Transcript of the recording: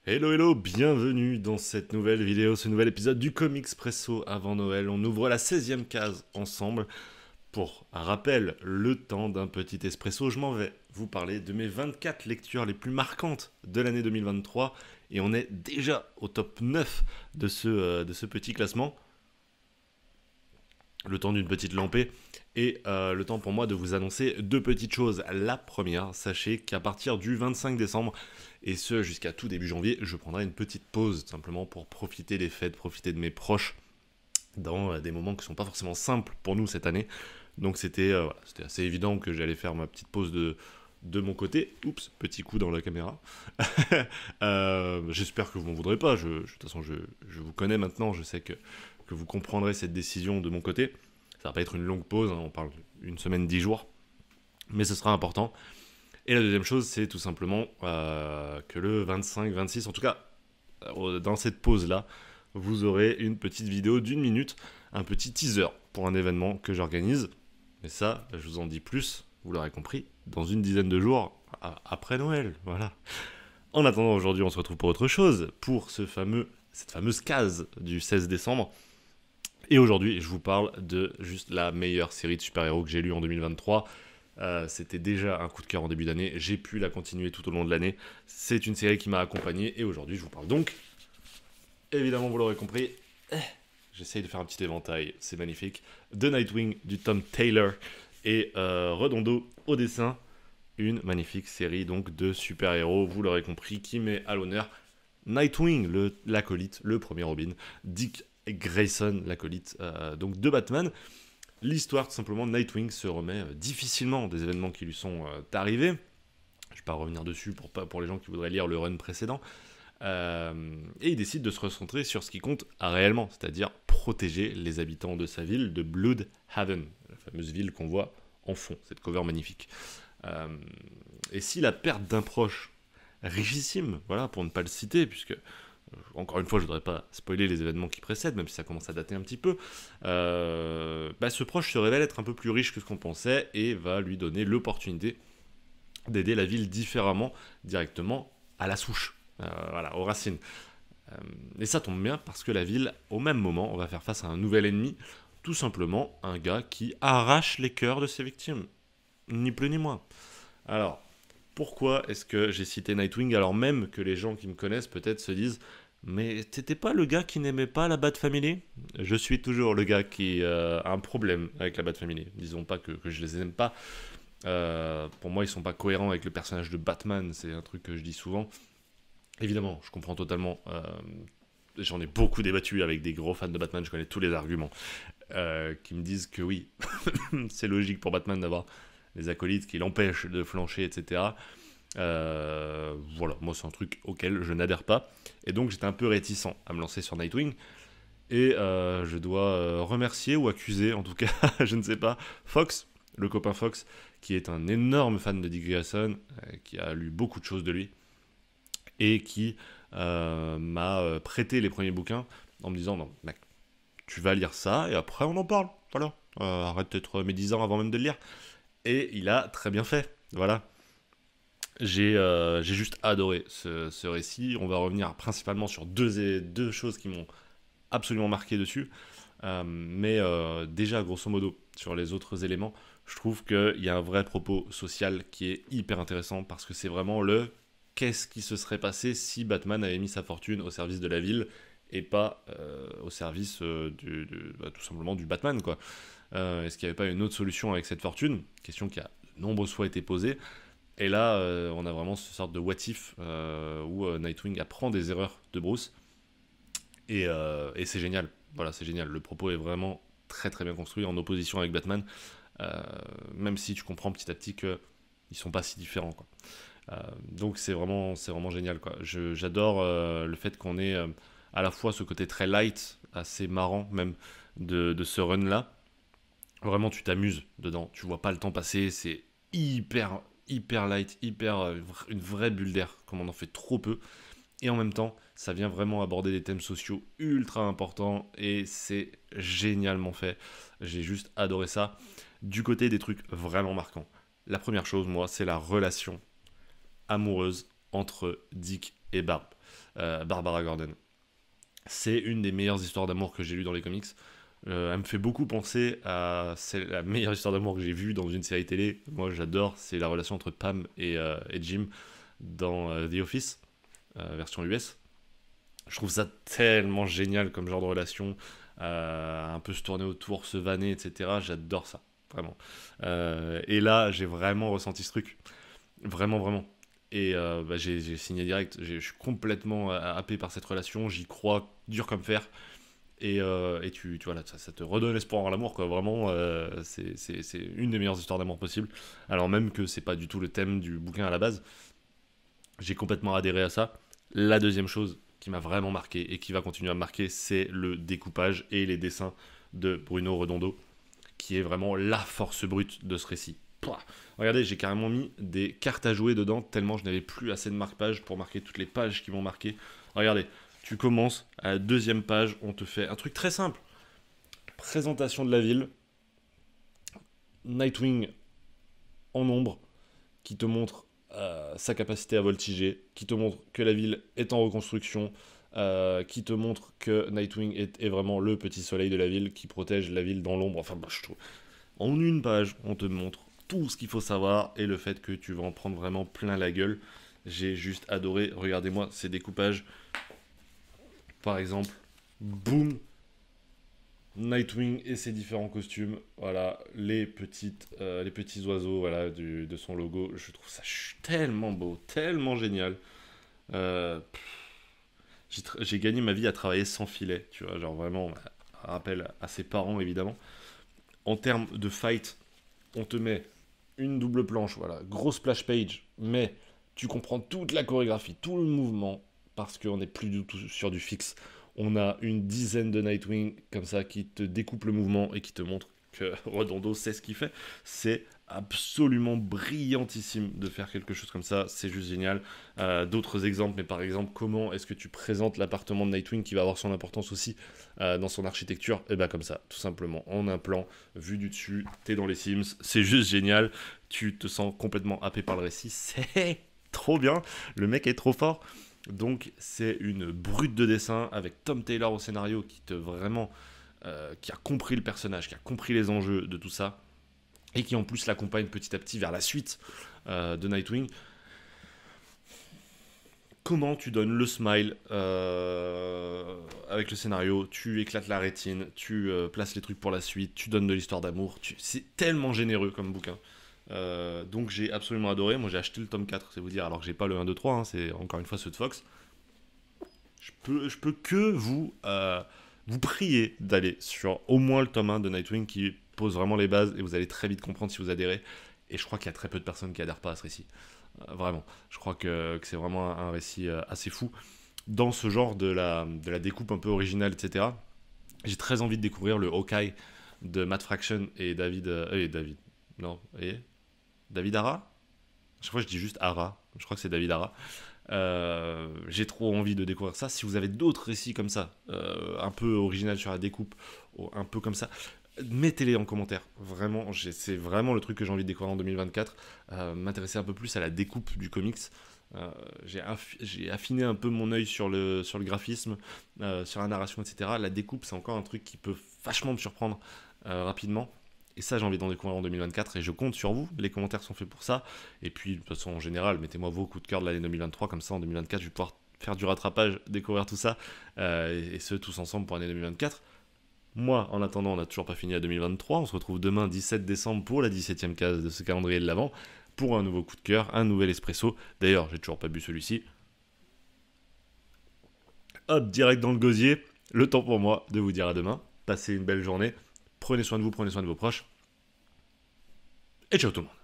Hello hello, bienvenue dans cette nouvelle vidéo, ce nouvel épisode du Comixpresso avant Noël. On ouvre la 16e case ensemble. Pour un rappel, le temps d'un petit espresso, je m'en vais vous parler de mes 24 lectures les plus marquantes de l'année 2023. Et on est déjà au top 9 de ce petit classement. Le temps d'une petite lampée et le temps pour moi de vous annoncer deux petites choses. La première, sachez qu'à partir du 25 décembre, et ce jusqu'à tout début janvier, je prendrai une petite pause simplement pour profiter des fêtes, profiter de mes proches dans des moments qui ne sont pas forcément simples pour nous cette année. Donc c'était assez évident que j'allais faire ma petite pause de mon côté. Oups, petit coup dans la caméra. J'espère que vous m'en voudrez pas. De toute façon, je vous connais maintenant, je sais que vous comprendrez cette décision de mon côté. Ça va pas être une longue pause, hein, on parle d'une semaine, 10 jours, mais ce sera important. Et la deuxième chose, c'est tout simplement que le 25, 26, en tout cas, dans cette pause-là, vous aurez une petite vidéo d'une minute, un petit teaser pour un événement que j'organise. Mais ça, je vous en dis plus, vous l'aurez compris, dans une dizaine de jours, après Noël, voilà. En attendant, aujourd'hui, on se retrouve pour autre chose, pour cette fameuse case du 16 décembre. Et aujourd'hui, je vous parle de juste la meilleure série de super-héros que j'ai lue en 2023. C'était déjà un coup de cœur en début d'année, j'ai pu la continuer tout au long de l'année. C'est une série qui m'a accompagné et aujourd'hui je vous parle donc, évidemment vous l'aurez compris, j'essaye de faire un petit éventail, c'est magnifique, de Nightwing du Tom Taylor et Redondo au dessin. Une magnifique série donc de super-héros, vous l'aurez compris, qui met à l'honneur Nightwing, l'acolyte, le premier Robin, Dick Grayson, l'acolyte donc de Batman. L'histoire, tout simplement, Nightwing se remet difficilement des événements qui lui sont arrivés. Je ne vais pas revenir dessus pour les gens qui voudraient lire le run précédent. Et il décide de se recentrer sur ce qui compte réellement, c'est-à-dire protéger les habitants de sa ville de Bloodhaven, la fameuse ville qu'on voit en fond, cette cover magnifique. Et si la perte d'un proche richissime, voilà, pour ne pas le citer, puisque encore une fois, je ne voudrais pas spoiler les événements qui précèdent, même si ça commence à dater un petit peu. Ce proche se révèle être un peu plus riche que ce qu'on pensait et va lui donner l'opportunité d'aider la ville différemment, directement à la souche, voilà, aux racines. Et ça tombe bien parce que la ville, au même moment, on va faire face à un nouvel ennemi, tout simplement un gars qui arrache les cœurs de ses victimes, ni plus ni moins. Alors, pourquoi est-ce que j'ai cité Nightwing alors même que les gens qui me connaissent peut-être se disent mais t'étais pas le gars qui n'aimait pas la Bat Family? Je suis toujours le gars qui a un problème avec la Bat Family. Disons pas que je les aime pas. Pour moi, ils sont pas cohérents avec le personnage de Batman. C'est un truc que je dis souvent. Évidemment, je comprends totalement. J'en ai beaucoup débattu avec des gros fans de Batman. Je connais tous les arguments qui me disent que oui, c'est logique pour Batman d'avoir les acolytes qui l'empêchent de flancher, etc. Voilà, moi c'est un truc auquel je n'adhère pas. Et donc j'étais un peu réticent à me lancer sur Nightwing. Et je dois remercier ou accuser, en tout cas, je ne sais pas, Fox, le copain Fox, qui est un énorme fan de Dick Grayson, qui a lu beaucoup de choses de lui, et qui m'a prêté les premiers bouquins en me disant, non, mec, tu vas lire ça, et après on en parle, voilà. Arrête d'être médisant avant même de le lire. Et il a très bien fait, voilà. J'ai juste adoré ce récit. On va revenir principalement sur deux choses qui m'ont absolument marqué dessus. Déjà, grosso modo, sur les autres éléments, je trouve qu'il y a un vrai propos social qui est hyper intéressant parce que c'est vraiment le qu'est-ce qui se serait passé si Batman avait mis sa fortune au service de la ville et pas au service tout simplement du Batman, quoi. Est-ce qu'il n'y avait pas une autre solution avec cette fortune? Question qui a de nombreuses fois été posée. Et là, on a vraiment ce sorte de what if où Nightwing apprend des erreurs de Bruce. Et c'est génial. Voilà, c'est génial. Le propos est vraiment très très bien construit en opposition avec Batman. Même si tu comprends petit à petit qu'ils sont pas si différents, quoi. Donc c'est vraiment génial, quoi. J'adore le fait qu'on ait à la fois ce côté très light, assez marrant même, de ce run-là. Vraiment, tu t'amuses dedans. Tu vois pas le temps passer. C'est hyper light, une vraie bulle d'air, comme on en fait trop peu. Et en même temps, ça vient vraiment aborder des thèmes sociaux ultra importants et c'est génialement fait. J'ai juste adoré ça. Du côté des trucs vraiment marquants. La première chose, moi, c'est la relation amoureuse entre Dick et Barb. Barbara Gordon. C'est une des meilleures histoires d'amour que j'ai lues dans les comics. Elle me fait beaucoup penser à la meilleure histoire d'amour que j'ai vue dans une série télé. Moi, j'adore, c'est la relation entre Pam et Jim dans The Office, version US. Je trouve ça tellement génial comme genre de relation, un peu se tourner autour, se vanner, etc. J'adore ça, vraiment. Et là, j'ai vraiment ressenti ce truc. Vraiment, vraiment. Et j'ai signé direct. Je suis complètement happé par cette relation. J'y crois dur comme fer. Et tu vois, là, ça te redonne espoir en l'amour, quoi. Vraiment, c'est une des meilleures histoires d'amour possibles. Alors même que c'est pas du tout le thème du bouquin à la base. J'ai complètement adhéré à ça. La deuxième chose qui m'a vraiment marqué et qui va continuer à me marquer, c'est le découpage et les dessins de Bruno Redondo, qui est vraiment la force brute de ce récit. Pouah. Regardez, j'ai carrément mis des cartes à jouer dedans, tellement je n'avais plus assez de marque-pages pour marquer toutes les pages qui m'ont marqué. Regardez, tu commences à la deuxième page, on te fait un truc très simple. Présentation de la ville, Nightwing en ombre, qui te montre sa capacité à voltiger, qui te montre que la ville est en reconstruction, qui te montre que Nightwing est vraiment le petit soleil de la ville, qui protège la ville dans l'ombre. Enfin, je trouve. En une page, on te montre tout ce qu'il faut savoir et le fait que tu vas en prendre vraiment plein la gueule. J'ai juste adoré. Regardez-moi ces découpages. Par exemple, boum, Nightwing et ses différents costumes, voilà, les petits oiseaux, voilà, de son logo. Je trouve ça tellement beau, tellement génial. Euh, j'ai gagné ma vie à travailler sans filet, tu vois, genre vraiment, un rappel à ses parents évidemment. En termes de fight, on te met une double planche, voilà, grosse splash page, mais tu comprends toute la chorégraphie, tout le mouvement, parce qu'on n'est plus du tout sur du fixe. On a une dizaine de Nightwing comme ça qui te découpe le mouvement et qui te montre que Redondo sait ce qu'il fait. C'est absolument brillantissime de faire quelque chose comme ça, c'est juste génial. D'autres exemples, mais par exemple, comment est-ce que tu présentes l'appartement de Nightwing qui va avoir son importance aussi dans son architecture? Et bien comme ça, tout simplement, en un plan, vu du dessus, t'es dans les Sims, c'est juste génial, tu te sens complètement happé par le récit, c'est trop bien, le mec est trop fort. Donc c'est une brute de dessin avec Tom Taylor au scénario qui a compris le personnage, qui a compris les enjeux de tout ça et qui en plus l'accompagne petit à petit vers la suite de Nightwing. Comment tu donnes le smile avec le scénario, tu éclates la rétine, tu places les trucs pour la suite, tu donnes de l'histoire d'amour, c'est tellement généreux comme bouquin. Donc j'ai absolument adoré. Moi j'ai acheté le tome 4, c'est vous dire, alors que j'ai pas le 1, 2, 3, hein, c'est encore une fois ceux de Fox. Je peux que vous prier d'aller sur au moins le tome 1 de Nightwing qui pose vraiment les bases et vous allez très vite comprendre si vous adhérez. Et je crois qu'il y a très peu de personnes qui adhèrent pas à ce récit. Vraiment. Je crois que c'est vraiment un récit assez fou. Dans ce genre de la découpe un peu originale, etc., j'ai très envie de découvrir le Hawkeye de Matt Fraction et David. Non, et David Ara. Je crois que je dis juste Ara. Je crois que c'est David Ara. J'ai trop envie de découvrir ça. Si vous avez d'autres récits comme ça, un peu original sur la découpe, un peu comme ça, mettez-les en commentaire. Vraiment, c'est vraiment le truc que j'ai envie de découvrir en 2024. M'intéresser un peu plus à la découpe du comics. J'ai affiné un peu mon œil sur le graphisme, sur la narration, etc. La découpe, c'est encore un truc qui peut vachement me surprendre rapidement. Et ça, j'ai envie d'en découvrir en 2024 et je compte sur vous. Les commentaires sont faits pour ça. Et puis, de toute façon, en général, mettez-moi vos coups de cœur de l'année 2023. Comme ça, en 2024, je vais pouvoir faire du rattrapage, découvrir tout ça. Et ce, tous ensemble pour l'année 2024. Moi, en attendant, on n'a toujours pas fini à 2023. On se retrouve demain, 17 décembre, pour la 17e case de ce calendrier de l'Avent. Pour un nouveau coup de cœur, un nouvel espresso. D'ailleurs, j'ai toujours pas bu celui-ci. Hop, direct dans le gosier. Le temps pour moi de vous dire à demain. Passez une belle journée. Prenez soin de vous, prenez soin de vos proches. Et ciao tout le monde.